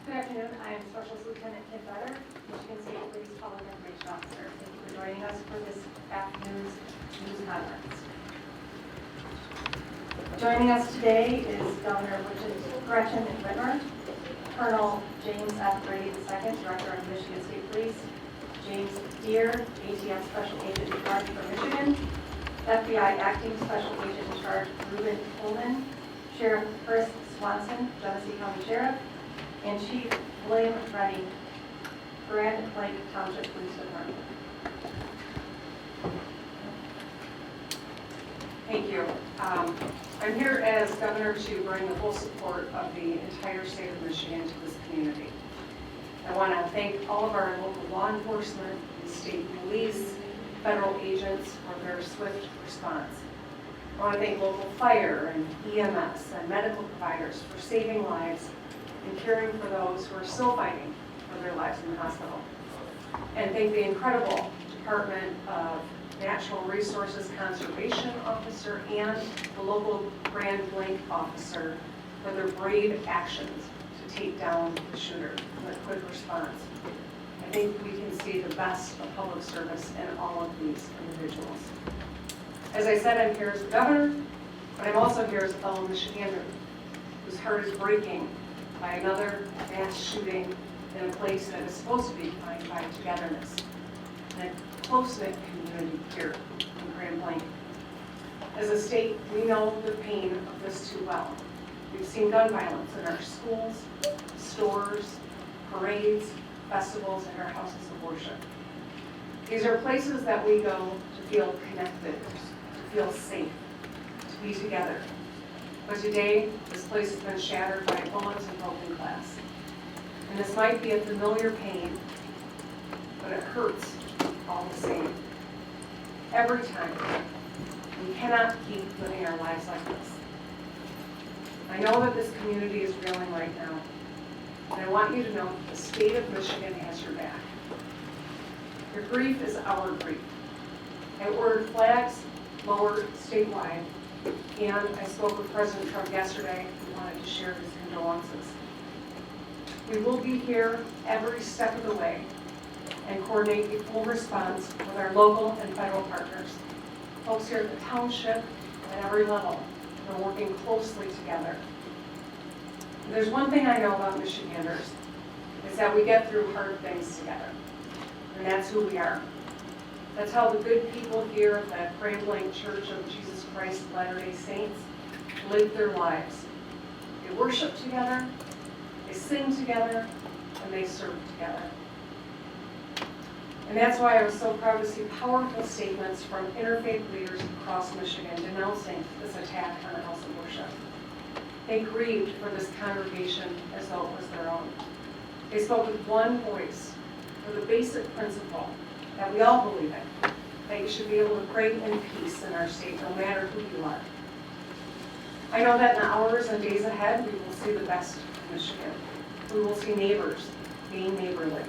Good afternoon. I am Special Lieutenant Kit Better, Michigan State Police Public Information Officer. Thank you for joining us for this afternoon's news conference. Joining us today is Governor Gretchen Whitmer, Colonel James F. Brady II, Director of Michigan State Police, James Deere, ATF Special Agent in charge for Michigan, FBI Acting Special Agent in charge Reuben Coleman, Sheriff Chris Swanson, Genesee County Sheriff, and Chief William Reddy, Grand Blanc Township Police Department. Thank you. I'm here as governor to bring the full support of the entire state of Michigan to this community. I want to thank all of our local law enforcement, the state police, federal agents for their swift response. I want to thank local fire and EMS and medical providers for saving lives and caring for those who are still fighting for their lives in the hospital. And thank the incredible Department of Natural Resources Conservation Officer and the local Grand Blanc officer for their brave actions to take down the shooter and the quick response. I think we can see the best of public service in all of these individuals. As I said, I'm here as the governor, but I'm also here as a fellow Michigander whose heart is breaking by another mass shooting in a place that is supposed to be defined by togetherness and a close-knit community here in Grand Blanc. As a state, we know the pain of this too well. We've seen gun violence in our schools, stores, parades, festivals, and our houses of worship. These are places that we go to feel connected, to feel safe, to be together. But today, this place has been shattered by bullets and broken glass. And this might be a familiar pain, but it hurts all the same. Every time. We cannot keep living our lives like this. I know that this community is reeling right now, and I want you to know that the state of Michigan has your back. Your grief is our grief. I ordered flags lowered statewide, and I spoke with President Trump yesterday and wanted to share his condolences. We will be here every step of the way and coordinate a full response with our local and federal partners. Folks here at the township at every level are working closely together. And there's one thing I know about Michiganders, is that we get through hard things together. And that's who we are. That's how the good people here at the Grand Blanc Church of Jesus Christ of Latter-day Saints live their lives. They worship together, they sing together, and they serve together. And that's why I was so proud to see powerful statements from interfaith leaders across Michigan denouncing this attack on a house of worship. They grieved for this congregation as though it was their own. They spoke with one voice for the basic principle that we all believe in, that you should be able to pray in peace in our state, no matter who you are. I know that in the hours and days ahead, we will see the best of Michigan. We will see neighbors being neighborly,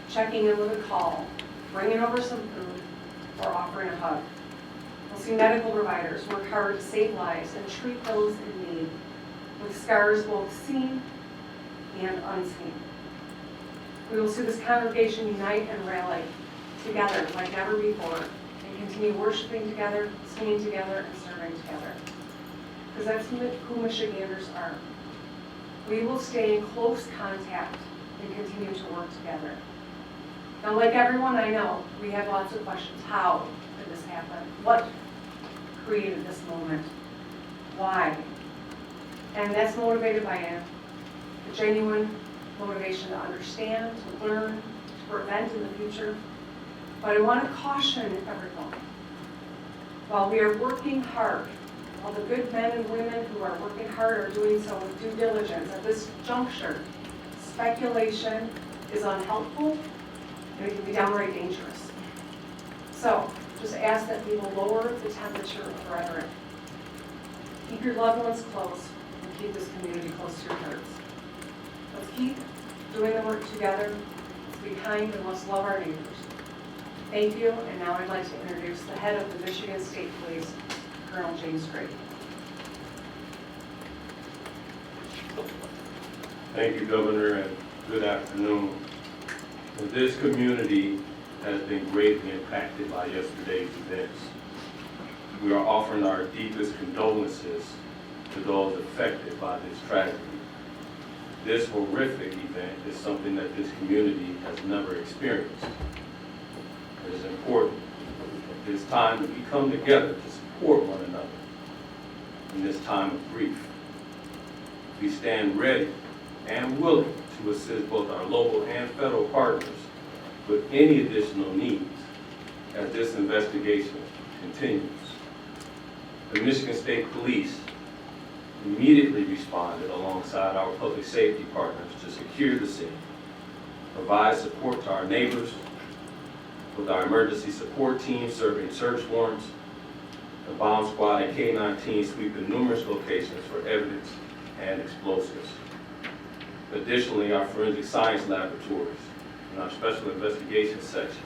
checking in with a call, bringing over some food, or offering a hug. We'll see medical providers work hard to save lives and treat those in need, with scars both seen and unseen. We will see this congregation unite and rally together like never before, and continue worshiping together, singing together, and serving together. Because that's who Michiganders are. We will stay in close contact and continue to work together. Now, like everyone I know, we have lots of questions. How did this happen? What created this moment? Why? And that's motivated by a genuine motivation to understand, to learn, to prevent in the future. But I want to caution everyone. While we are working hard, while the good men and women who are working hard are doing so with due diligence, at this juncture, speculation is unhelpful and it can be downright dangerous. So, just ask that people lower the temperature of rhetoric. Keep your loved ones close and keep this community close to your hearts. Let's keep doing the work together. Let's be kind and let's love our neighbors. Thank you, and now I'd like to introduce the head of the Michigan State Police, Colonel James Brady. Thank you, Governor, and Good afternoon. This community has been greatly impacted by yesterday's events. We are offering our deepest condolences to those affected by this tragedy. This horrific event is something that this community has never experienced. It is important at this time that we come together to support one another in this time of grief. We stand ready and willing to assist both our local and federal partners with any additional needs as this investigation continues. The Michigan State Police immediately responded alongside our public safety partners to secure the scene, provide support to our neighbors with our emergency support team serving search warrants, the bomb squad and K-9 team sweeping numerous locations for evidence and explosives. Additionally, our forensic science laboratories and our special investigations section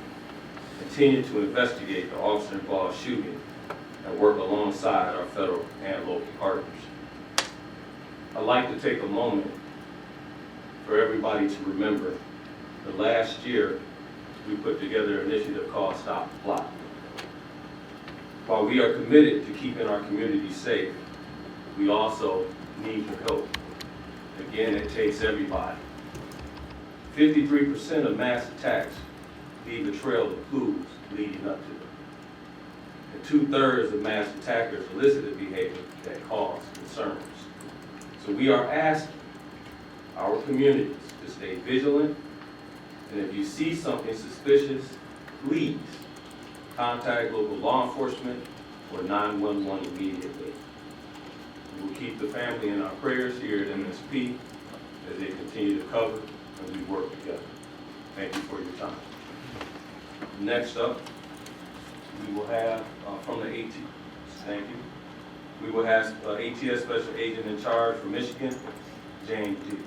continue to investigate the officer-involved shooting and work alongside our federal and local partners. I'd like to take a moment for everybody to remember that last year we put together an initiative called Stop the Plot. While we are committed to keeping our community safe, we also need your help. Again, it takes everybody. 53% of mass attacks leave a trail of clues leading up to them. And 2/3 of mass attackers elicited behavior that cause concerns. So we are asking our communities to stay vigilant, and if you see something suspicious, please contact local law enforcement or 911 immediately. We will keep the family in our prayers here at MSP as they continue to cover and we work together. Thank you for your time. Next up, we will have from the AT. Thank you. We will have ATS Special Agent in Charge for Michigan, James D.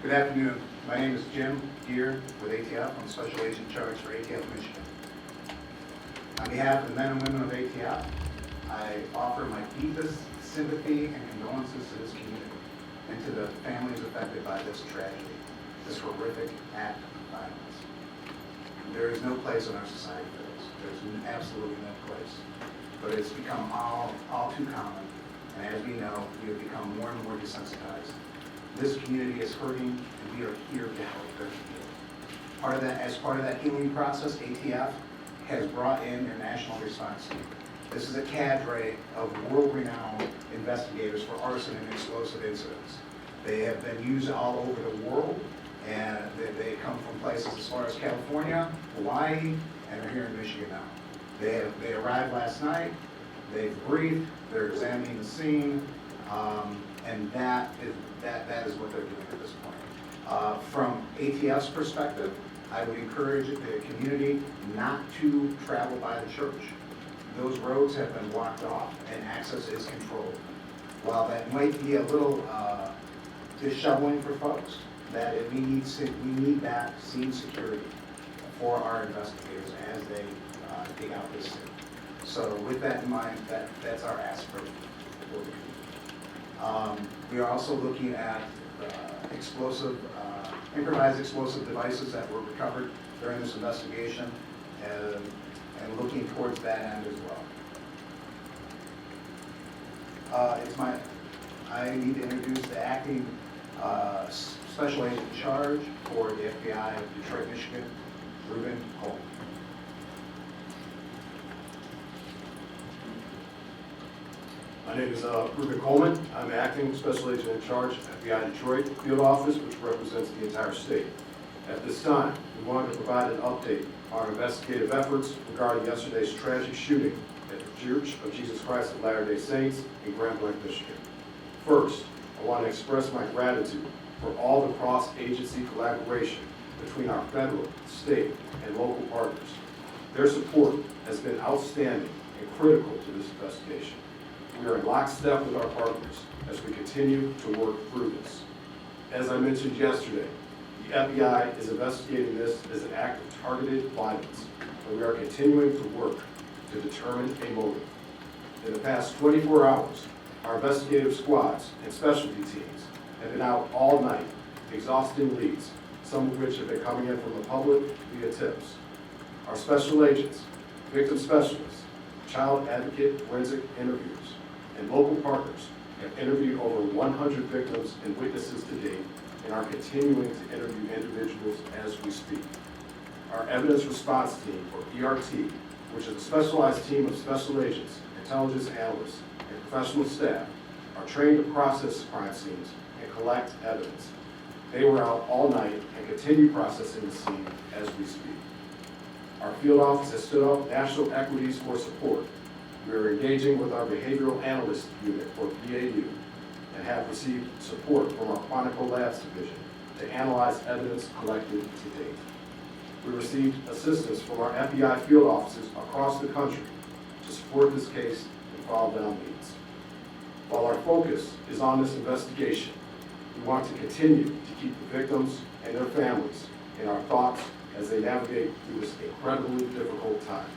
Good afternoon. My name is Jim Deere with ATF. I'm Special Agent in Charge for ATF Michigan. On behalf of the men and women of ATF, I offer my deepest sympathy and condolences to this community and to the families affected by this tragedy, this horrific act of violence. There is no place in our society for this. There's absolutely no place. But it's become all too common, and as we know, we have become more and more desensitized. This community is hurting, and we are here to help them heal. As part of that healing process, ATF has brought in their national response team. This is a cadre of world-renowned investigators for arson and explosive incidents. They have been used all over the world, and they come from places as far as California, Hawaii, and are here in Michigan now. They arrived last night, they've briefed, they're examining the scene, and that is what they're doing at this point. From ATF's perspective, I would encourage the community not to travel by the church. Those roads have been blocked off and access is controlled. While that might be a little disheveling for folks, we need that scene security for our investigators as they dig out this scene. So with that in mind, that's our ask for the community. We are also looking at improvised explosive devices that were recovered during this investigation and looking towards that end as well. I need to introduce the acting special agent in charge for the FBI of Detroit, Michigan, Reuben Coleman. My name is Reuben Coleman. I'm acting special agent in charge at FBI Detroit Field Office, which represents the entire state. At this time, we wanted to provide an update on our investigative efforts regarding yesterday's tragic shooting at the Church of Jesus Christ of Latter-day Saints in Grand Blanc, Michigan. First, I want to express my gratitude for all the cross-agency collaboration between our federal, state, and local partners. Their support has been outstanding and critical to this investigation. We are in lockstep with our partners as we continue to work through this. As I mentioned yesterday, the FBI is investigating this as an act of targeted violence, and we are continuing to work to determine a motive. In the past 24 hours, our investigative squads and specialty teams have been out all night, exhausting leads, some of which have been coming in from the public via tips. Our special agents, victim specialists, child advocate forensic interviewers, and local partners have interviewed over 100 victims and witnesses to date and are continuing to interview individuals as we speak. Our evidence response team, or ERT, which is a specialized team of special agents, intelligence analysts, and professional staff, are trained to process crime scenes and collect evidence. They were out all night and continue processing the scene as we speak. Our field office has stood up national equities for support. We are engaging with our behavioral analyst unit, or BAU, and have received support from our Quantico Labs division to analyze evidence collected to date. We received assistance from our FBI field offices across the country to support this case and follow down leads. While our focus is on this investigation, we want to continue to keep the victims and their families in our thoughts as they navigate through this incredibly difficult time.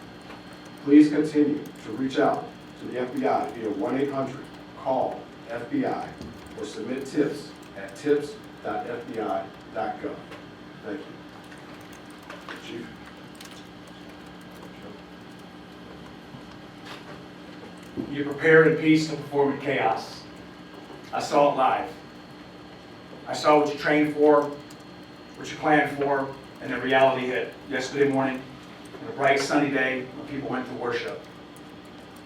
Please continue to reach out to the FBI via 1-800-CALL-FBI or submit tips at tips.fbi.gov. Thank you. Chief. You prepared in peace to perform in chaos. I saw it live. I saw what you trained for, what you planned for, and then reality hit yesterday morning on a bright sunny day when people went to worship.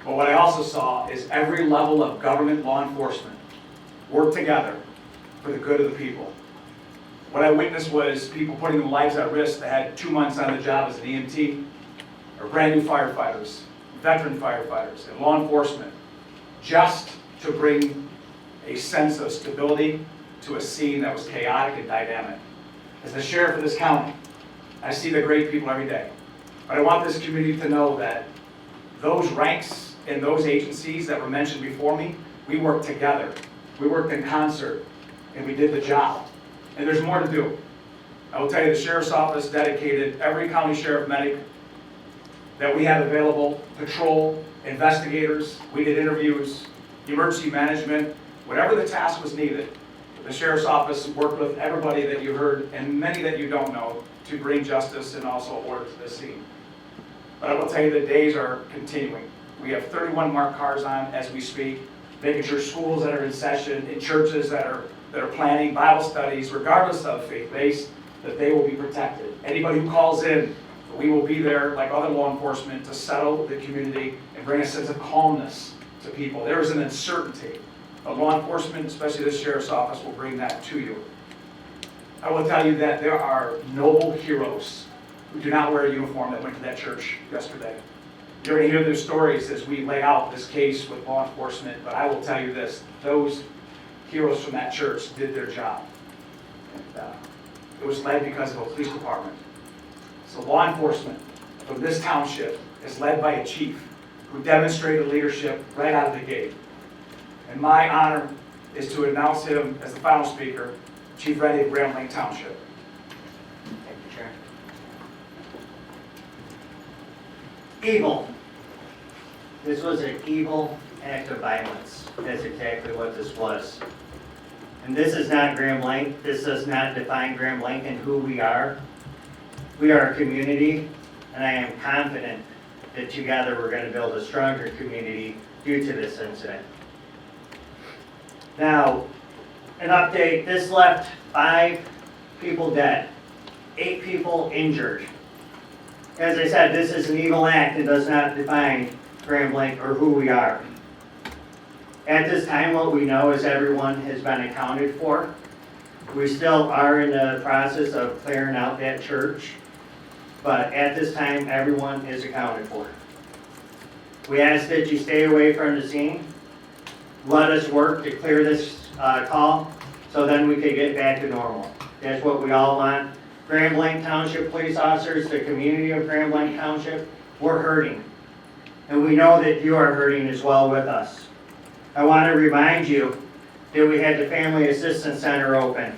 But what I also saw is every level of government law enforcement work together for the good of the people. What I witnessed was people putting their lives at risk that had 2 months on the job as an EMT, or brand new firefighters, veteran firefighters, and law enforcement, just to bring a sense of stability to a scene that was chaotic and dynamic. As the sheriff of this county, I see the great people every day. But I want this community to know that those ranks and those agencies that were mentioned before me, we worked together. We worked in concert, and we did the job. And there's more to do. I will tell you, the sheriff's office dedicated every county sheriff medic that we had available, patrol, investigators, we did interviews, emergency management, whatever the task was needed. The sheriff's office worked with everybody that you heard and many that you don't know to bring justice and also order to this scene. But I will tell you the days are continuing. We have 31 marked cars on as we speak, making sure schools that are in session, in churches that are planning Bible studies, regardless of faith-based, that they will be protected. Anybody who calls in, we will be there like other law enforcement to settle the community and bring a sense of calmness to people. There is an uncertainty. But law enforcement, especially the sheriff's office, will bring that to you. I will tell you that there are noble heroes who do not wear a uniform that went to that church yesterday. You're going to hear their stories as we lay out this case with law enforcement, but I will tell you this, those heroes from that church did their job. And, it was led because of a police department. So law enforcement from this township is led by a chief who demonstrated leadership right out of the gate. And my honor is to announce him as the final speaker, Chief Reddy of Grand Blanc Township. Thank you, Chair. Evil. This was an evil act of violence. That's exactly what this was. And this is not Grand Blanc. This does not define Grand Blanc and who we are. We are a community, and I am confident that together we're going to build a stronger community due to this incident. Now, an update, this left 5 people dead, 8 people injured. As I said, this is an evil act and does not define Grand Blanc or who we are. At this time, what we know is everyone has been accounted for. We still are in the process of clearing out that church, but at this time, everyone is accounted for. We ask that you stay away from the scene. Let us work to clear this call so then we can get back to normal. That's what we all want. Grand Blanc Township police officers, the community of Grand Blanc Township, we're hurting. And we know that you are hurting as well with us. I want to remind you that we had the Family Assistance Center open.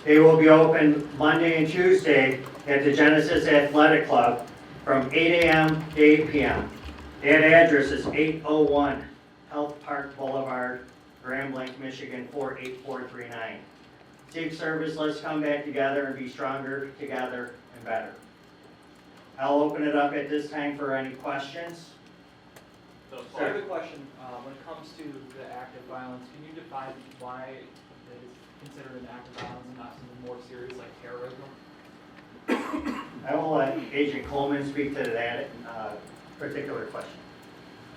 They will be open Monday and Tuesday at the Genesis Athletic Club from 8 a.m. to 8 p.m. That address is 801 Health Park Boulevard Grand Blanc, Michigan 48439. Seek service, let's come back together and be stronger together and better. I'll open it up at this time for any questions. So I have a question. When it comes to the act of violence, can you define why it is considered an act of violence and not something more serious like terrorism? I will let Agent Coleman speak to that particular question.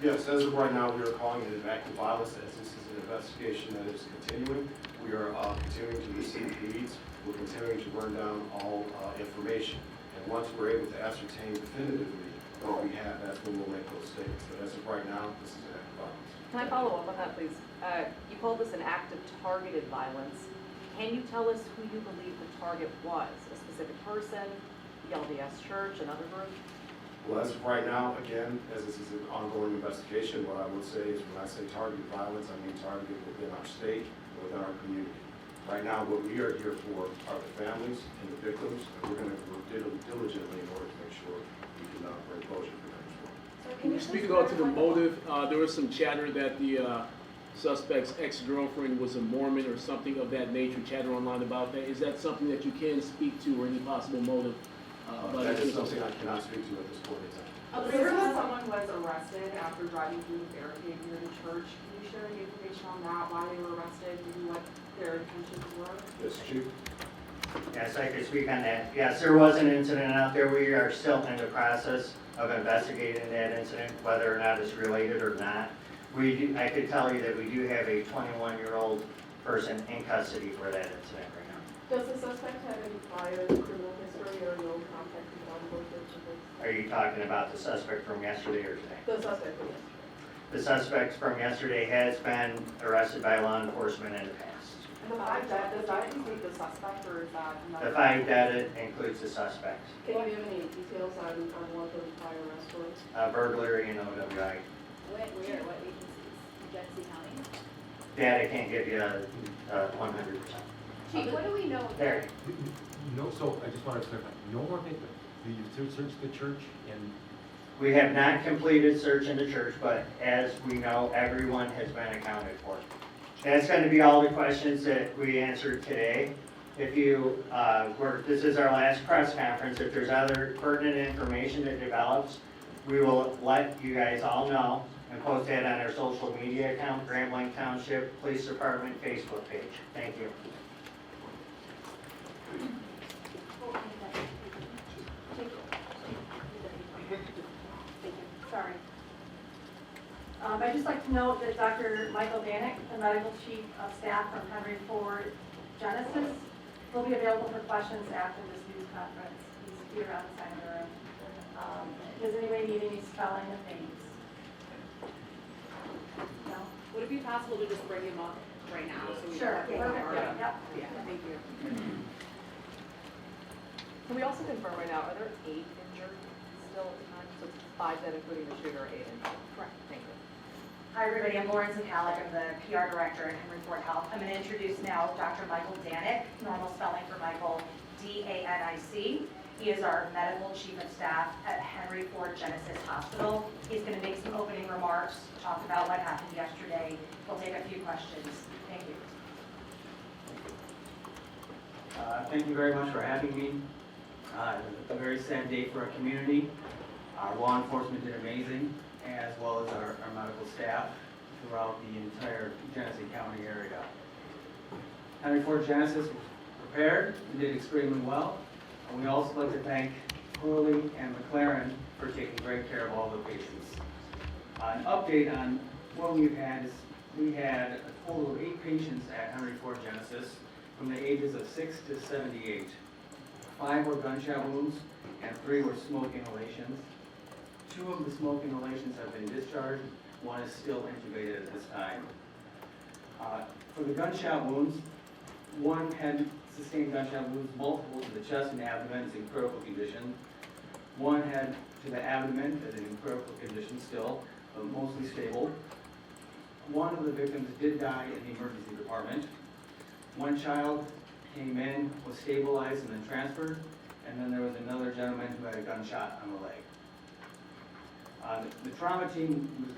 Yes, as of right now, we are calling it an act of violence as this is an investigation that is continuing. We are continuing to receive leads. We're continuing to burn down all information. And once we're able to ascertain definitively what we have, that's when we'll make those statements. But as of right now, this is an act of violence. Can I follow up on that, please? You called this an act of targeted violence. Can you tell us who you believe the target was? A specific person, the LDS Church, another group? Well, as of right now, again, as this is an ongoing investigation, what I would say is when I say targeted violence, I mean targeted within our state, within our community. Right now, what we are here for are the families and the victims, and we're going to work diligently in order to make sure we can bring closure for them as well. Can you speak about to the motive? There was some chatter that the suspect's ex-girlfriend was a Mormon or something of that nature, chatter online about that. Is that something that you can speak to or any possible motive? That is something I cannot speak to at this point in time. The rumor that someone was arrested after driving through the barricade near the church. Can you share any information on that, why they were arrested, and what their intentions were? Yes, Chief? Yes, I could speak on that. Yes, there was an incident out there. We are still in the process of investigating that incident, whether or not it's related or not. I could tell you that we do have a 21-year-old person in custody for that incident right now. Does the suspect have any prior criminal history or no contact with law enforcement? Are you talking about the suspect from yesterday or today? The suspect from yesterday. The suspect from yesterday has been arrested by law enforcement in the past. And the five dead, does that include the suspect or is that another? The 5 dead includes the suspect. Can you give any details on what those prior arrests were? Burglary and OWI. Where, what agencies? Genesee County? That I can't give you 100%. Chief, what do we know? There. No, so I just wanted to clarify, no more than, do you search the church and? We have not completed search in the church, but as we know, everyone has been accounted for. That's going to be all the questions that we answered today. If you, this is our last press conference, if there's other pertinent information that develops, we will let you guys all know and post that on our social media account, Grand Blanc Township Police Department Facebook page. Thank you. Sorry. I'd just like to note that Dr. Michael Danek, the medical chief of staff from Henry Ford Genesis, will be available for questions after this news conference. He's here on the side of the room. Does anybody need any spelling of names? No? Would it be possible to just bring him up right now? So we Sure. can- Yep. Yeah, thank you. Can we also confirm right now, are there 8 injured still at the time? So it's 5 dead, including the shooter, 8 injured? Correct. Thank you. Hi, everybody. I'm Lauren Zakalik. I'm the PR director at Henry Ford Health. I'm going to introduce now Dr. Michael Danek, normal spelling for Michael, D-A-N-I-C. He is our medical chief of staff at Henry Ford Genesis Hospital. He's going to make some opening remarks, talk about what happened yesterday. He'll take a few questions. Thank you. Thank you very much for having me. It's a very sad day for our community. Our law enforcement did amazing, as well as our medical staff throughout the entire Genesee County area. Henry Ford Genesis was prepared and did extremely well. And we also like to thank Hurley and McLaren for taking great care of all the patients. An update on what we've had is we had a total of 8 patients at Henry Ford Genesis from the ages of 6 to 78. 5 were gunshot wounds and 3 were smoke inhalations. 2 of the smoke inhalations have been discharged. 1 is still intubated at this time. For the gunshot wounds, 1 had sustained gunshot wounds, multiple to the chest and abdomen, is in critical condition. 1 had to the abdomen, is in critical condition still, but mostly stable. 1 of the victims did die in the emergency department. 1 child came in, was stabilized, and then transferred. And then there was another gentleman who had a gunshot on the leg. The trauma team was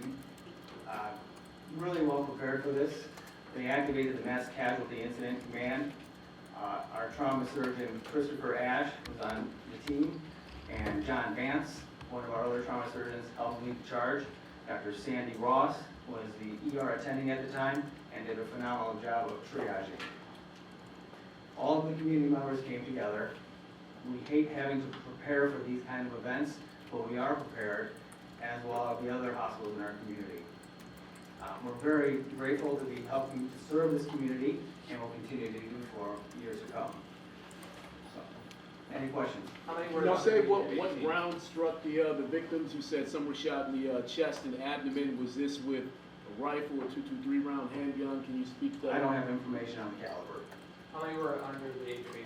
really well prepared for this. They activated the Mass Casualty Incident Command. Our trauma surgeon, Christopher Ash, was on the team, and John Vance, one of our other trauma surgeons, helped lead the charge. Dr. Sandy Ross was the ER attending at the time and did a phenomenal job of triaging. All of the community members came together. We hate having to prepare for these kind of events, but we are prepared, as well as the other hospitals in our community. We're very grateful to be helping to serve this community, and will continue to do for years to come. So, any questions? How many Can were you on say the what team? round struck the victims? You said some were shot in the chest and abdomen. Was this with a rifle, a .223 round handgun? Can you speak to that? I don't have information on the caliber. How many were under the age of 18?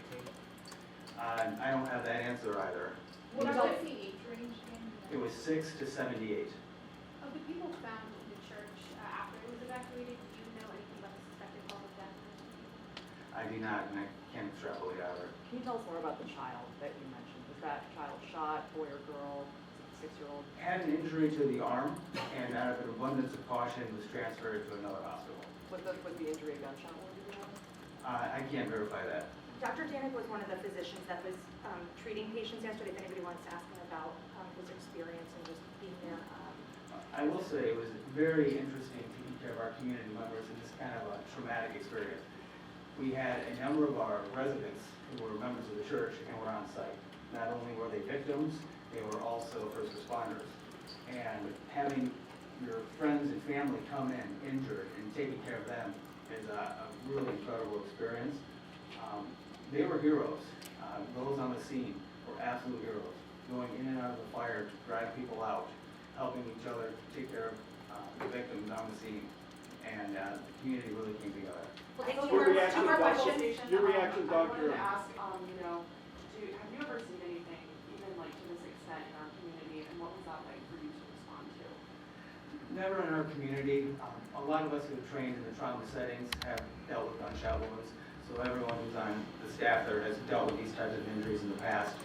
I don't have that answer either. What was the age range It was 6 to 78. of the people found in the church after it was evacuated? Do you know anything about the suspected cause of death? I do not, and I can't extrapolate either. Can you tell us more about the child that you mentioned? Was that child shot, boy or girl, 6-year-old? Had an injury to the arm, and out of an abundance of caution, was transferred to another hospital. Was the injury a gunshot wound? Do you know? I can't verify that. Dr. Danek was one of the physicians that was treating patients yesterday. If anybody wants to ask him about his experience and just being there. I will say it was very interesting to take care of our community members in this kind of a traumatic experience. We had a number of our residents who were members of the church and were on site. Not only were they victims, they were also first responders. And having your friends and family come in injured and taking care of them is a really incredible experience. They were heroes. Those on the scene were absolute heroes, going in and out of the fire to drag people out, helping each other take care of the victims on the scene. And the community really came together. We'll take Your reaction, two more Doctor. questions. Your reaction, I wanted Doctor. to ask, have you ever seen anything, even like to this extent in our community, and what was that like for you to respond to? Never in our community. A lot of us who have trained in the trauma settings have dealt with gunshot wounds. So everyone who's on the staff there has dealt with these types of injuries in the past.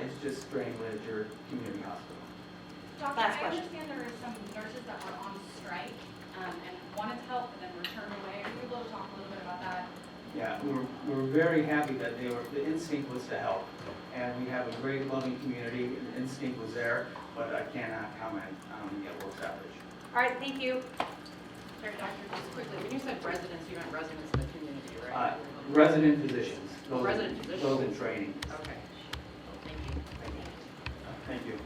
It's just strange when it's your community hospital. Doctor, Last I question. understand there were some nurses that were on strike and wanted to help, but then were turned away. Are you able to talk a little bit about that? Yeah, we're very happy that the instinct was to help. And we have a great loving community, and the instinct was there, but I cannot comment on the work stoppage. All right, thank you. Sorry, Doctor, just quickly, when you said residents, you meant residents of the community, right? Resident physicians. Resident physicians. Those in training. Okay. Thank you. Thank you.